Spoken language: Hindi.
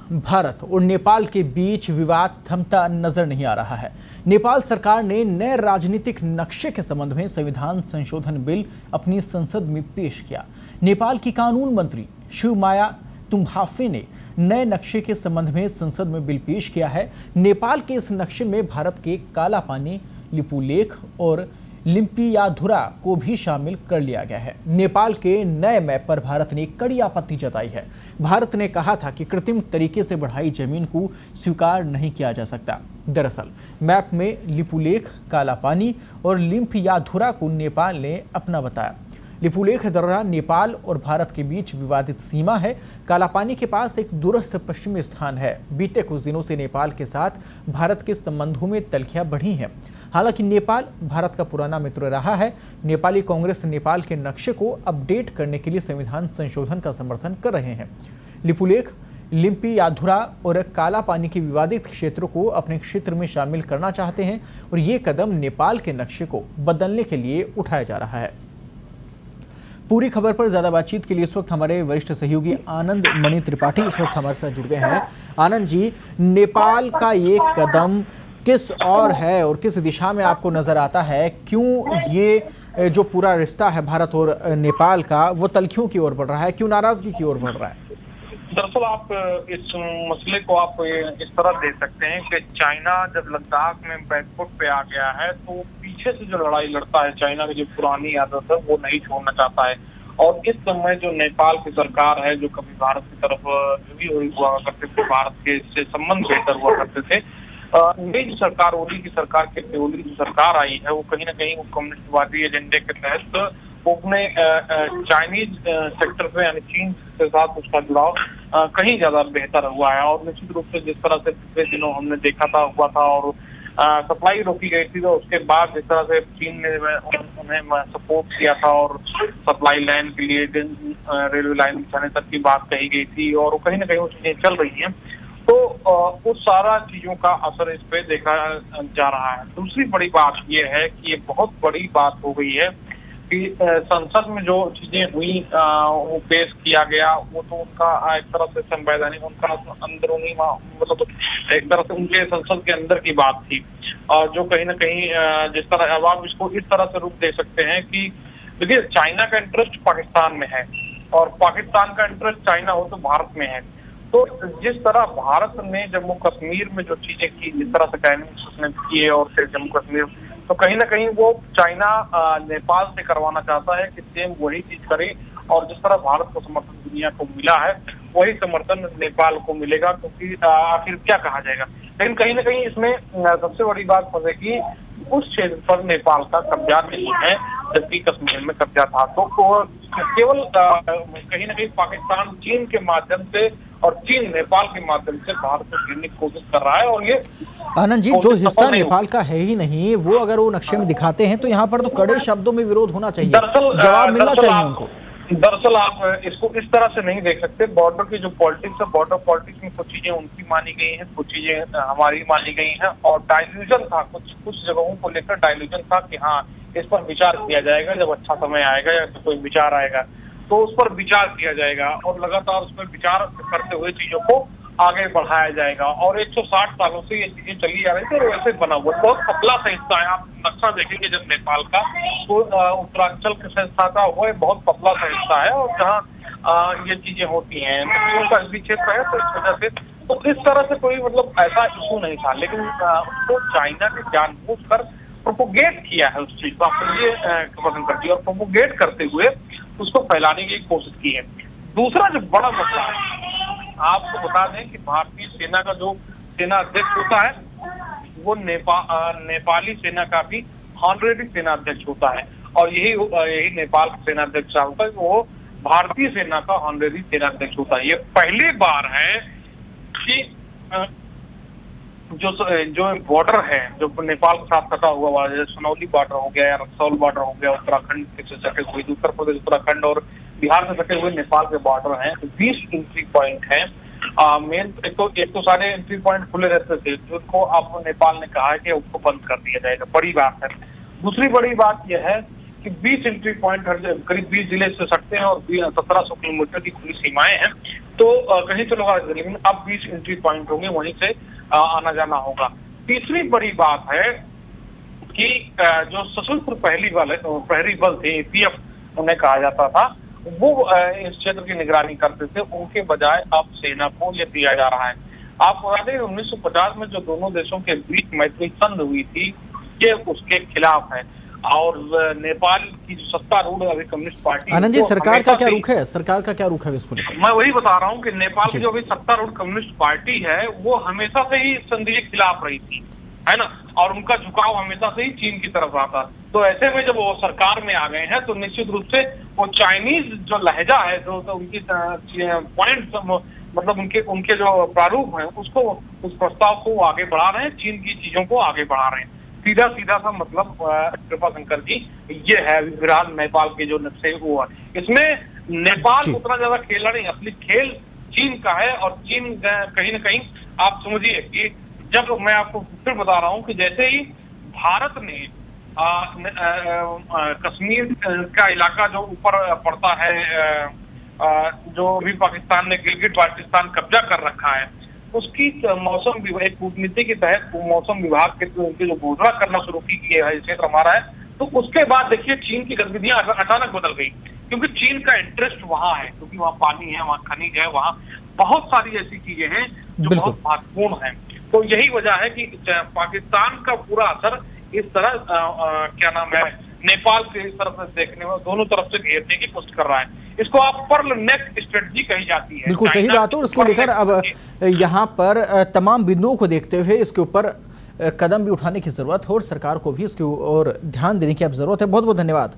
भारत और नेपाल के बीच विवाद थमता नजर नहीं आ रहा है। नेपाल सरकार ने नए राजनीतिक नक्शे के संबंध में संविधान संशोधन बिल अपनी संसद में पेश किया। नेपाल की कानून मंत्री शिवमाया तुम्हाफे ने नए नक्शे के संबंध में संसद में बिल पेश किया है। नेपाल के इस नक्शे में भारत के काला पानी, लिपुलेख और लिम्पियाधुरा को भी शामिल कर लिया गया है। नेपाल के नए मैप पर भारत ने कड़ी आपत्ति जताई है। भारत ने कहा था कि कृत्रिम तरीके से बढ़ाई जमीन को स्वीकार नहीं किया जा सकता। दरअसल मैप में लिपुलेख, काला पानी और लिम्पियाधुरा को नेपाल ने अपना बताया। लिपुलेख दर्रा नेपाल और भारत के बीच विवादित सीमा है। कालापानी के पास एक दूरस्थ पश्चिमी स्थान है। बीते कुछ दिनों से नेपाल के साथ भारत के संबंधों में तल्खियां बढ़ी हैं। हालांकि नेपाल भारत का पुराना मित्र रहा है। नेपाली कांग्रेस नेपाल के नक्शे को अपडेट करने के लिए संविधान संशोधन का समर्थन कर रहे हैं। लिपुलेख, लिम्पियाधुरा और काला पानी के विवादित क्षेत्रों को अपने क्षेत्र में शामिल करना चाहते हैं और ये कदम नेपाल के नक्शे को बदलने के लिए उठाया जा रहा है। पूरी खबर पर ज्यादा बातचीत के लिए इस वक्त हमारे वरिष्ठ सहयोगी आनंद मणि त्रिपाठी इस वक्त हमारे साथ जुड़ गए हैं। आनंद जी, नेपाल का ये कदम किस और है और किस दिशा में आपको नजर आता है? क्यों ये जो पूरा रिश्ता है भारत और नेपाल का वो तल्खियों की ओर बढ़ रहा है? क्यों नाराजगी की ओर बढ़ रहा है? दरअसल आप इस मसले को आप इस तरह देख सकते हैं कि चाइना जब लद्दाख में बैकफुट पे आ गया है तो पीछे से जो लड़ाई लड़ता है, चाइना की जो पुरानी आदत है वो नहीं छोड़ना चाहता है। और इस समय जो नेपाल की सरकार है, जो कभी भारत की तरफ भी हुआ करते थे, भारत के से संबंध बेहतर हुआ करते थे, नई जो सरकार, ओली की सरकार के ओली की सरकार आई है वो कहीं ना कहीं कम्युनिस्टवादी एजेंडे के तहत वो अपने चाइनीज सेक्टर से यानी चीन के साथ उसका जुड़ाव कहीं ज्यादा बेहतर हुआ है। और निश्चित रूप से जिस तरह से पिछले दिनों हमने देखा था हुआ था और सप्लाई रोकी गई थी, तो उसके बाद जिस तरह से चीन ने उन्हें सपोर्ट किया था और सप्लाई लाइन के लिए रेलवे लाइन बिछाने तक की बात कही गई थी और कहीं ना कहीं वो चीजें चल रही हैं, तो उस सारा चीजों का असर इस पे देखा जा रहा है। दूसरी बड़ी बात यह है कि ये बहुत बड़ी बात हो गई है कि संसद में जो चीजें हुई वो पेश किया गया, वो तो उनका एक तरह से संवैधानिक, उनका अंदरूनी मतलब एक तरह से उनके संसद के अंदर की बात थी। और जो कहीं ना कहीं जिस तरह अब आप इसको इस तरह से रूप दे सकते हैं कि देखिए, चाइना का इंटरेस्ट पाकिस्तान में है और पाकिस्तान का इंटरेस्ट चाइना हो तो भारत में है। तो जिस तरह भारत ने जम्मू कश्मीर में जो चीजें की, जिस तरह से डायनेमिक्स उसने किए और फिर जम्मू कश्मीर, तो कहीं ना कहीं वो चाइना नेपाल से करवाना चाहता है कि सेम वही चीज करे और जिस तरह भारत को समर्थन दुनिया को मिला है वही समर्थन नेपाल को मिलेगा, क्योंकि आखिर क्या कहा जाएगा। लेकिन कहीं ना कहीं इसमें सबसे बड़ी बात फंसेगी, उस क्षेत्र पर नेपाल का कब्जा नहीं है जबकि कश्मीर में कब्जा था। तो केवल कहीं ना कहीं पाकिस्तान चीन के माध्यम से और चीन नेपाल के माध्यम से भारत को घेरने की कोशिश कर रहा है। और ये आनंद जी, जो हिस्सा नेपाल का है ही नहीं वो अगर वो नक्शे में दिखाते हैं तो यहाँ पर तो कड़े शब्दों में विरोध होना चाहिए, जवाब मिलना चाहिए उनको। दरअसल आप इसको इस तरह से नहीं देख सकते। बॉर्डर की जो पॉलिटिक्स है, बॉर्डर पॉलिटिक्स में कुछ चीजें उनकी मानी गई हैं, कुछ चीजें हमारी मानी गई हैं और डाइल्यूजन था, कुछ जगहों को लेकर डाइल्यूजन था कि हाँ इस पर विचार किया जाएगा, जब अच्छा समय आएगा या तो कोई विचार आएगा तो उस पर विचार किया जाएगा और लगातार उस पर विचार करते हुए चीजों को आगे बढ़ाया जाएगा। और 160 सालों से ये चीजें चली जा रही थी और वैसे बना हुआ बहुत पतला सा हिस्सा है। आप नक्शा देखेंगे जब नेपाल का तो उत्तरांचल के संस्था का वो एक बहुत पतला सा हिस्सा है और जहाँ ये चीजें होती हैं का भी क्षेत्र है, तो इस वजह से तो इस तरह से कोई मतलब ऐसा इशू नहीं था। लेकिन उसको चाइना ने जानबूझकर प्रोपोगेट किया है, उस चीज को आपको ये पसंद करती है और प्रोपोगेट करते हुए उसको फैलाने की कोशिश की है। दूसरा जो बड़ा मसला है, आपको बता दें कि भारतीय सेना का जो सेना अध्यक्ष होता है वो नेपाली सेना का भी ऑनरेरी सेना अध्यक्ष होता है और यही नेपाल का सेना अध्यक्ष होता है, वो भारतीय सेना का ऑनरेरी सेना अध्यक्ष होता है। ये पहली बार है कि जो बॉर्डर है जो नेपाल के साथ कटा हुआ है, सुनौली बॉर्डर हो गया या रक्सौल बॉर्डर हो गया, उत्तराखंड से सटे हुए, उत्तर प्रदेश, उत्तराखंड और बिहार से सटे हुए नेपाल के बॉर्डर हैं, तो 20 एंट्री पॉइंट हैं। मेन एक तो सारे एंट्री पॉइंट खुले रहते थे, जिनको अब नेपाल ने कहा है कि उसको बंद कर दिया जाएगा। बड़ी बात है। दूसरी बड़ी बात यह है कि 20 एंट्री पॉइंट करीब 20 जिले से सटते हैं और 1700 किलोमीटर की खुली सीमाएं हैं। तो कहीं तो लोग, लेकिन अब 20 एंट्री पॉइंट होंगे, वहीं से आना जाना होगा। तीसरी बड़ी बात है कि जो सशस्त्र प्रहरी बल थे, APF उन्हें कहा जाता था, वो इस क्षेत्र की निगरानी करते थे, उनके बजाय अब सेना को ये दिया जा रहा है। आप बता दें 1950 में जो दोनों देशों के बीच मैत्री संधि हुई थी, ये उसके खिलाफ है। और नेपाल की जो सत्तारूढ़ अभी कम्युनिस्ट पार्टी, आनंद जी, सरकार का क्या रुख है? सरकार का क्या रुख है इसको लेकर? मैं वही बता रहा हूँ कि नेपाल की जो अभी सत्तारूढ़ कम्युनिस्ट पार्टी है, वो हमेशा से ही संधि के खिलाफ रही थी, है ना, और उनका झुकाव हमेशा से ही चीन की तरफ रहा था। तो ऐसे में जब वो सरकार में आ गए हैं, तो निश्चित रूप से वो चाइनीज जो लहजा है, जो तो उनकी पॉइंट, मतलब उनके जो प्रारूप है, उसको, उस प्रस्ताव को आगे बढ़ा रहे हैं, चीन की चीजों को आगे बढ़ा रहे हैं। सीधा सीधा सा मतलब कृपा शंकर जी, ये है फिलहाल नेपाल के जो नक्शे वो है। इसमें नेपाल उतना ज्यादा खेला नहीं, असली खेल चीन का है। और चीन कहीं ना कहीं आप समझिए कि जब मैं आपको फिर बता रहा हूँ कि जैसे ही भारत ने कश्मीर का इलाका जो ऊपर पड़ता है, जो अभी पाकिस्तान ने गिलगिट बाल्टिस्तान कब्जा कर रखा है, उसकी मौसम विभाग, एक कूटनीति के तहत मौसम विभाग के जो घोषणा करना शुरू की है, क्षेत्र हमारा है। तो उसके बाद देखिए चीन की गतिविधियां अचानक बदल गई, क्योंकि चीन का इंटरेस्ट वहां है, क्योंकि वहाँ पानी है, वहाँ खनिज है, वहाँ बहुत सारी ऐसी चीजें हैं जो बहुत महत्वपूर्ण है। तो यही वजह है कि पाकिस्तान का पूरा असर इस तरह क्या नाम है, नेपाल के तरफ देखने में, दोनों तरफ से घेरने की कोशिश कर रहा है। इसको आप पर्ल नेक स्ट्रेटजी कही जाती है। बिल्कुल सही बात है। और इसको लेकर अब यहाँ पर तमाम बिंदुओं को देखते हुए इसके ऊपर कदम भी उठाने की जरूरत है और सरकार को भी इसके ओर ध्यान देने की अब जरूरत है। बहुत बहुत धन्यवाद।